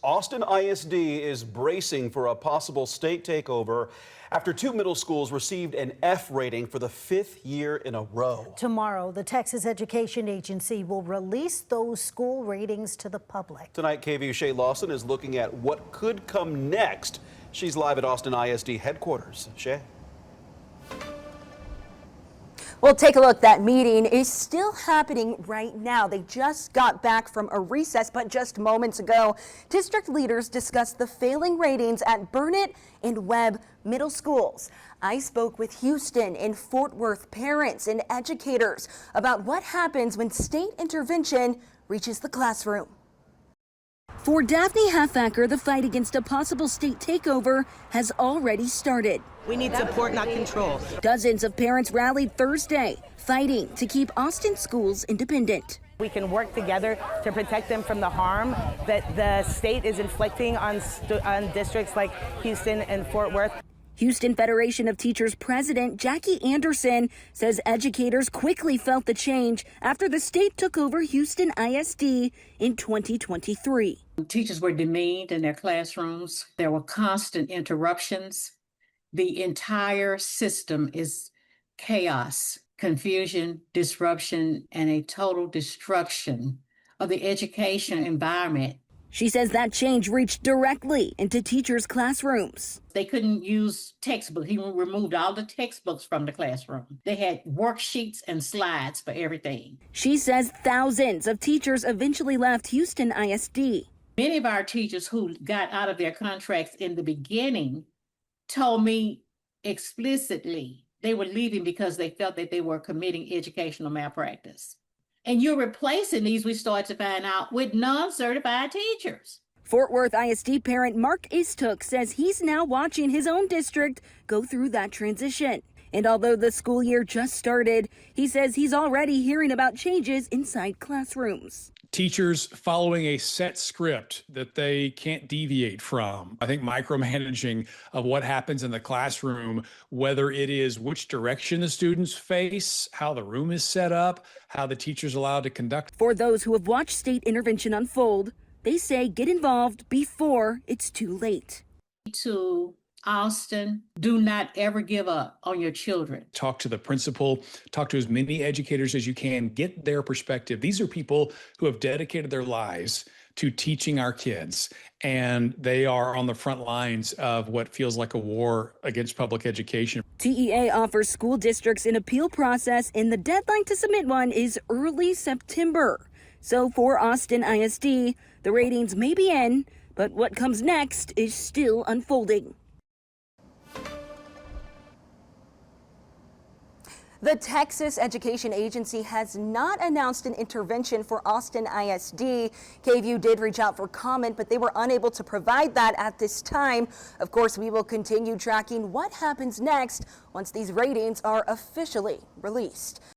Austin ISD is bracing for a possible state takeover after two middle schools received an F rating for the fifth year in a row. Tomorrow, the Texas Education Agency will release those school ratings to the public. Tonight, KVUE Shay Lawson is looking at what could come next. She's live at Austin ISD headquarters. Shay? Well, take a look. That meeting is still happening right now. They just got back from a recess, but just moments ago, district leaders discussed the failing ratings at Burnet and Webb middle schools. I spoke with Houston and Fort Worth parents and educators about what happens when state intervention reaches the classroom. For Daphne Halfacker, the fight against a possible state takeover has already started. We need support, not control. Dozens of parents rallied Thursday, fighting to keep Austin schools independent. We can work together to protect them from the harm that the state is inflicting on districts like Houston and Fort Worth. Houston Federation of Teachers President Jackie Anderson says educators quickly felt the change after the state took over Houston ISD in 2023. Teachers were demeaned in their classrooms. There were constant interruptions. The entire system is chaos, confusion, disruption, and a total destruction of the education environment. She says that change reached directly into teachers' classrooms. They couldn't use textbooks. He removed all the textbooks from the classroom. They had worksheets and slides for everything. She says thousands of teachers eventually left Houston ISD. Many of our teachers who got out of their contracts in the beginning told me explicitly they were leaving because they felt that they were committing educational malpractice. And you're replacing these, we started to find out, with non-certified teachers. Fort Worth ISD parent Mark Istook says he's now watching his own district go through that transition. And although the school year just started, he says he's already hearing about changes inside classrooms. Teachers following a set script that they can't deviate from. I think micromanaging of what happens in the classroom, whether it is which direction the students face, how the room is set up, how the teacher's allowed to conduct. For those who have watched state intervention unfold, they say get involved before it's too late. To Austin, do not ever give up on your children. Talk to the principal, talk to as many educators as you can, get their perspective. These are people who have dedicated their lives to teaching our kids, and they are on the front lines of what feels like a war against public education. TEA offers school districts an appeal process, and the deadline to submit one is early September. So for Austin ISD, the ratings may be in, but what comes next is still unfolding. The Texas Education Agency has not announced an intervention for Austin ISD. KVUE did reach out for comment, but they were unable to provide that at this time. Of course, we will continue tracking what happens next once these ratings are officially released.